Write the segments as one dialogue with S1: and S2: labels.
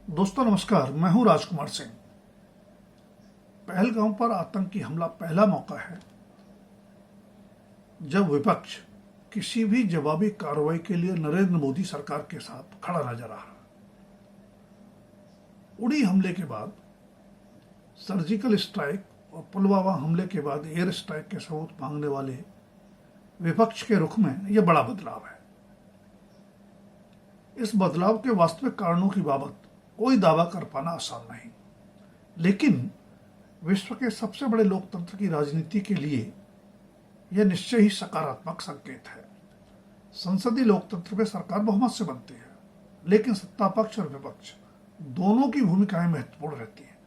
S1: दोस्तों नमस्कार, मैं हूं राजकुमार सिंह। पहलगाम पर आतंकी हमला पहला मौका है जब विपक्ष किसी भी जवाबी कार्रवाई के लिए नरेंद्र मोदी सरकार के साथ खड़ा नजर आ रहा। उड़ी हमले के बाद, सर्जिकल स्ट्राइक और पुलवामा हमले के बाद एयर स्ट्राइक के सबूत मांगने वाले विपक्ष के रुख में यह बड़ा बदलाव है। इस बदलाव के वास्तविक कारणों की बाबत कोई दावा कर पाना आसान नहीं, लेकिन विश्व के सबसे बड़े लोकतंत्र की राजनीति के लिए यह निश्चय ही सकारात्मक संकेत है। संसदीय लोकतंत्र में सरकार बहुमत से बनती है, लेकिन सत्ता पक्ष और विपक्ष दोनों की भूमिकाएं महत्वपूर्ण रहती हैं।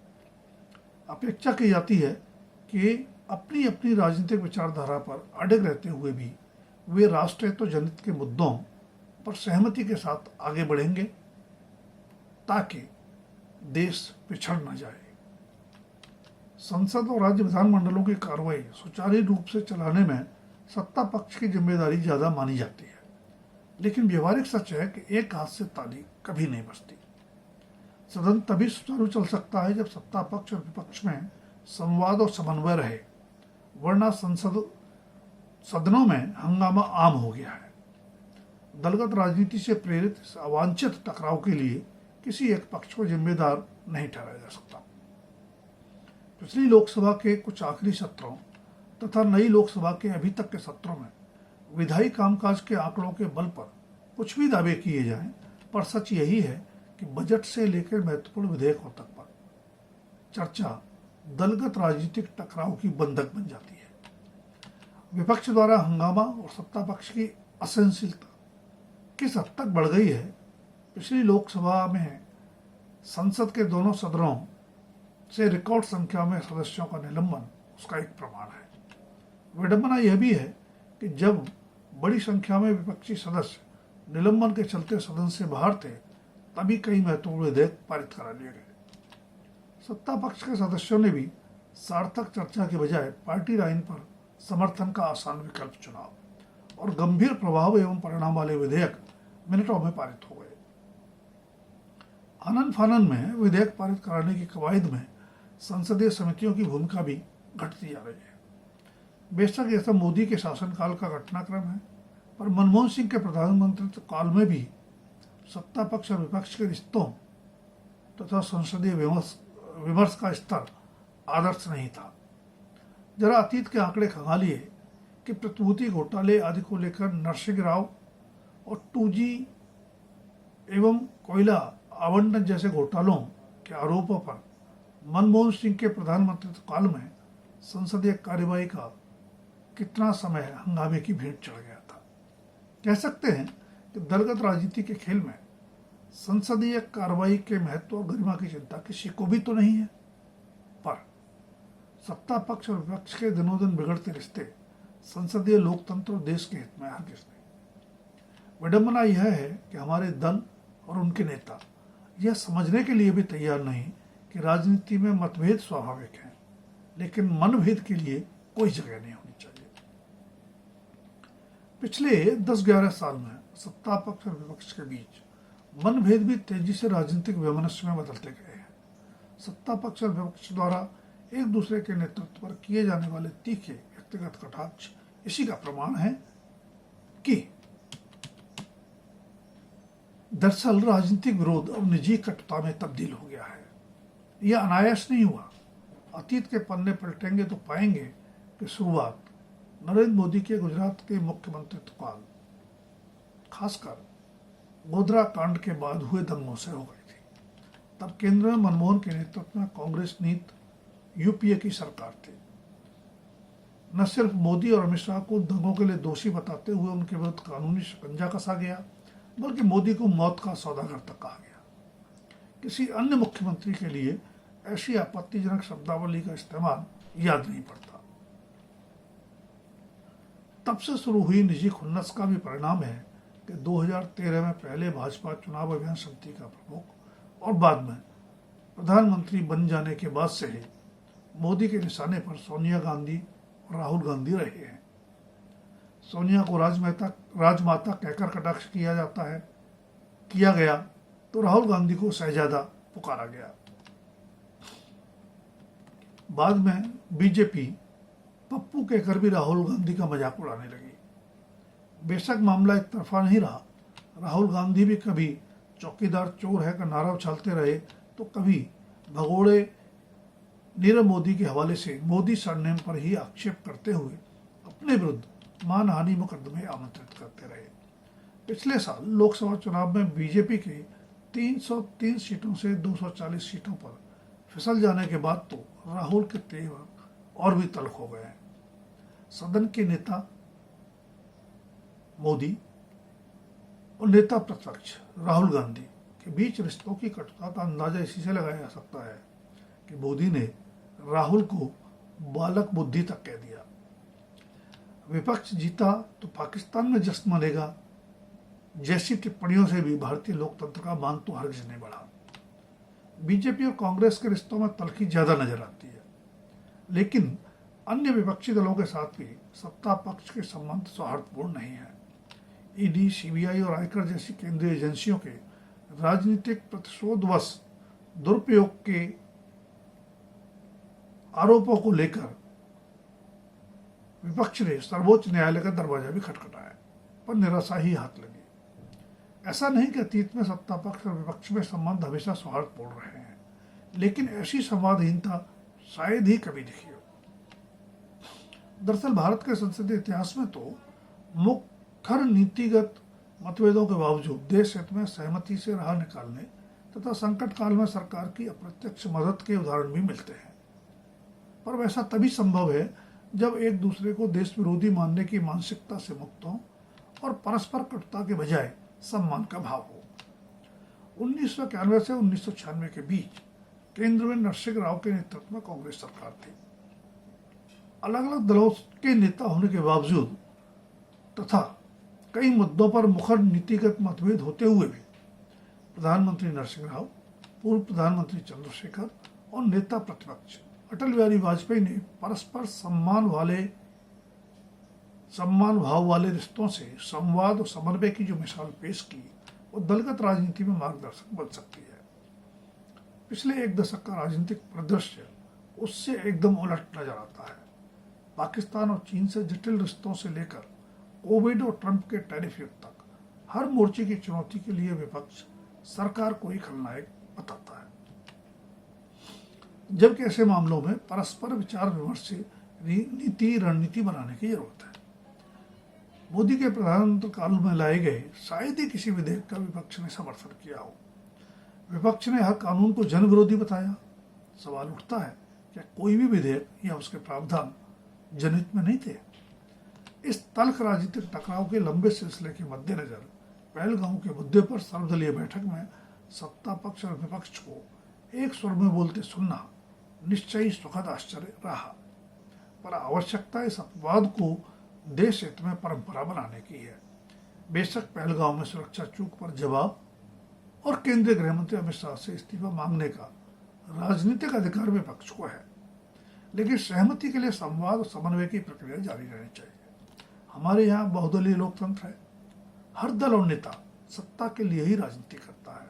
S1: अपेक्षा की जाती है कि अपनी अपनी राजनीतिक विचारधारा पर अड़िग रहते हुए भी वे राष्ट्रहित और जनहित के मुद्दों पर सहमति के साथ आगे बढ़ेंगे, ताकि देश पिछड़ न जाए। संसद और राज्य विधानमंडलों की कार्रवाई सुचारू रूप से चलाने में सत्ता पक्ष की जिम्मेदारी ज्यादा मानी जाती है, लेकिन व्यवहारिक सच है कि एक हाथ से ताली कभी नहीं बजती। सदन तभी सुचारू चल सकता है जब सत्ता पक्ष और विपक्ष में संवाद और समन्वय रहे, वरना सदनों में हंगामा आम हो गया है। दलगत राजनीति से प्रेरित इस अवांछित टकराव के लिए किसी एक पक्ष को जिम्मेदार नहीं ठहराया जा सकता। पिछली लोकसभा के कुछ आखिरी सत्रों तथा नई लोकसभा के अभी तक के सत्रों में विधायी कामकाज के आंकड़ों के बल पर कुछ भी दावे किए जाएं, पर सच यही है कि बजट से लेकर महत्वपूर्ण विधेयकों तक पर चर्चा दलगत राजनीतिक टकराव की बंधक बन जाती है। विपक्ष द्वारा हंगामा और सत्ता पक्ष की असहनशीलता किस हद तक बढ़ गई है, पिछली लोकसभा में संसद के दोनों सदनों से रिकॉर्ड संख्या में सदस्यों का निलंबन उसका एक प्रमाण है। विडंबना यह भी है कि जब बड़ी संख्या में विपक्षी सदस्य निलंबन के चलते सदन से बाहर थे, तभी कई महत्वपूर्ण विधेयक पारित करा लिए गए। सत्ता पक्ष के सदस्यों ने भी सार्थक चर्चा के बजाय पार्टी लाइन पर समर्थन का आसान विकल्प चुना और गंभीर प्रभाव एवं परिणाम वाले विधेयक मिनटों में पारित हो गए। आनन फानन में विधेयक पारित कराने की कवायद में संसदीय समितियों की भूमिका भी घटती जा रही है। बेशक यह सब मोदी के शासनकाल का घटनाक्रम है, पर मनमोहन सिंह के प्रधानमंत्रित्व काल में भी सत्ता पक्ष और विपक्ष के रिश्तों तथा संसदीय विमर्श का स्तर आदर्श नहीं था। जरा अतीत के आंकड़े खंगालिए कि प्रतिभूति घोटाले आदि को लेकर नरसिंह राव और 2G एवं कोयला आवंटन जैसे घोटालों के आरोपों पर मनमोहन सिंह के प्रधानमंत्रित्व काल में संसदीय कार्यवाही का कितना समय हंगामे की भेंट चढ़ गया था। कह सकते हैं कि दलगत राजनीति के खेल में संसदीय कार्रवाई के महत्व और गरिमा की चिंता किसी को भी तो नहीं है, पर सत्ता पक्ष और विपक्ष के दिनों दिन बिगड़ते रिश्ते संसदीय लोकतंत्र और देश के हित में हरगिज नहीं। विडंबना यह है कि हमारे दल और उनके नेता यह समझने के लिए भी तैयार नहीं कि राजनीति में मतभेद स्वाभाविक है, लेकिन मनभेद के लिए कोई जगह नहीं होनी चाहिए। पिछले 10-11 साल में सत्ता पक्ष और विपक्ष के बीच मनभेद भी तेजी से राजनीतिक वैमनस्य में बदलते गए हैं। सत्ता पक्ष और विपक्ष द्वारा एक दूसरे के नेतृत्व पर किए जाने वाले तीखे व्यक्तिगत कटाक्ष इसी का प्रमाण है कि दरअसल राजनीतिक विरोध अब निजी कटुता में तब्दील हो गया है। यह अनायास नहीं हुआ। अतीत के पन्ने पलटेंगे तो पाएंगे कि शुरुआत नरेंद्र मोदी के गुजरात के मुख्यमंत्रित्व काल, खासकर गोधरा कांड के बाद हुए दंगों से हो गई थी। तब केंद्र में मनमोहन के नेतृत्व में कांग्रेस नीति यूपीए की सरकार थी। न सिर्फ मोदी और अमित शाह को दंगों के लिए दोषी बताते हुए उनके विरुद्ध कानूनी शिकंजा कसा गया, बल्कि मोदी को मौत का सौदागर तक कहा गया। किसी अन्य मुख्यमंत्री के लिए ऐसी आपत्तिजनक शब्दावली का इस्तेमाल याद नहीं पड़ता। तब से शुरू हुई निजी खुन्नस का भी परिणाम है कि 2013 में पहले भाजपा चुनाव अभियान समिति का प्रमुख और बाद में प्रधानमंत्री बन जाने के बाद से ही मोदी के निशाने पर सोनिया गांधी और राहुल गांधी रहे हैं। सोनिया को राजमाता कहकर कटाक्ष किया गया तो राहुल गांधी को शहजादा पुकारा गया। बाद में बीजेपी पप्पू कहकर भी राहुल गांधी का मजाक उड़ाने लगी। बेशक मामला एक तरफा नहीं रहा, राहुल गांधी भी कभी चौकीदार चोर है का नारा उछालते रहे तो कभी भगोड़े नीरव मोदी के हवाले से मोदी सरनेम पर ही आक्षेप करते हुए अपने विरुद्ध मानहानि मुकदमे आमंत्रित करते रहे। पिछले साल लोकसभा चुनाव में बीजेपी के 303 सीटों से 240 सीटों पर फिसल जाने के बाद तो राहुल के तेवर और भी तल्ख हो गए हैं। सदन के नेता मोदी और नेता प्रतिपक्ष राहुल गांधी के बीच रिश्तों की कटुता का अंदाजा इसी से लगाया जा सकता है कि मोदी ने राहुल को बालक बुद्धि तक कह दिया। विपक्ष जीता तो पाकिस्तान में जश्न मनेगा जैसी टिप्पणियों से भी भारतीय लोकतंत्र का मान तो हरगिज नहीं बढ़ा। बीजेपी और कांग्रेस के रिश्तों में तल्खी ज्यादा नजर आती है, लेकिन अन्य विपक्षी दलों के साथ भी सत्ता पक्ष के संबंध सौहार्दपूर्ण नहीं है। ईडी, सीबीआई और आयकर जैसी केंद्रीय एजेंसियों के राजनीतिक प्रतिशोधवश दुरुपयोग के आरोपों को लेकर विपक्ष ने सर्वोच्च न्यायालय का दरवाजा भी खटखटाया, पर निराशा ही हाथ लगी। ऐसा नहीं कि अतीत में सत्ता पक्ष और विपक्ष में संबंध हमेशा सौहार्दपूर्ण रहे हैं, लेकिन ऐसी संवादहीनता शायद ही कभी दिखी हो। दरअसल भारत के संसदीय इतिहास में तो मुखर नीतिगत मतभेदों के बावजूद देश हित में सहमति से राह निकालने तथा संकट काल में सरकार की अप्रत्यक्ष मदद के उदाहरण भी मिलते हैं। पर वैसा तभी संभव है जब एक दूसरे को देश विरोधी मानने की मानसिकता से मुक्त हो और परस्पर कटुता के बजाय सम्मान का भाव हो। 1991 से 1996 के बीच केंद्र में नरसिंह राव के नेतृत्व में कांग्रेस सरकार थी। अलग अलग दलों के नेता होने के बावजूद तथा कई मुद्दों पर मुखर नीतिगत मतभेद होते हुए भी प्रधानमंत्री नरसिंह राव, पूर्व प्रधानमंत्री चंद्रशेखर और नेता प्रतिपक्ष अटल बिहारी वाजपेयी ने परस्पर सम्मान भाव वाले रिश्तों से संवाद और समन्वय की जो मिसाल पेश की वो दलगत राजनीति में मार्गदर्शक बन सकती है। पिछले एक दशक का राजनीतिक परिदृश्य उससे एकदम उलट नजर आता है। पाकिस्तान और चीन से जटिल रिश्तों से लेकर कोविड और ट्रंप के टैरिफ युद्ध तक हर मोर्चे की चुनौती के लिए विपक्ष सरकार को ही खलनायक बताता है, जबकि ऐसे मामलों में परस्पर विचार विमर्श से रणनीति बनाने की जरूरत है। मोदी के प्रधानमंत्री काल में लाए गए शायद ही किसी विधेयक का विपक्ष ने समर्थन किया हो। विपक्ष ने हर कानून को जन विरोधी बताया। सवाल उठता है क्या कोई भी विधेयक या उसके प्रावधान जनहित में नहीं थे? इस तल्ख राजनीतिक टकराव के लंबे सिलसिले के मद्देनजर पहलगाम के मुद्दे पर सर्वदलीय बैठक में सत्ता पक्ष और विपक्ष को एक स्वर में बोलते सुनना निश्चय ही सुखद आश्चर्य रहा। पर आवश्यकता इस अपवाद को देश हित में परंपरा बनाने की है। बेशक पहलगाम में सुरक्षा चूक पर जवाब और केंद्रीय गृह मंत्री अमित शाह से इस्तीफा मांगने का राजनीतिक अधिकार विपक्ष को है, लेकिन सहमति के लिए संवाद और समन्वय की प्रक्रिया जारी रहनी चाहिए। हमारे यहाँ बहुदलीय लोकतंत्र है, हर दल और नेता सत्ता के लिए ही राजनीति करता है,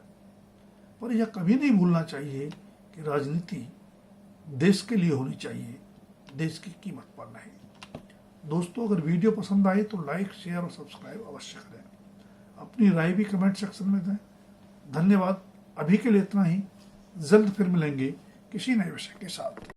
S1: पर यह कभी नहीं भूलना चाहिए कि राजनीति देश के लिए होनी चाहिए, देश की कीमत पर नहीं। दोस्तों, अगर वीडियो पसंद आए तो लाइक, शेयर और सब्सक्राइब अवश्य करें। अपनी राय भी कमेंट सेक्शन में दें। धन्यवाद। अभी के लिए इतना ही। जल्द फिर मिलेंगे किसी नए विषय के साथ।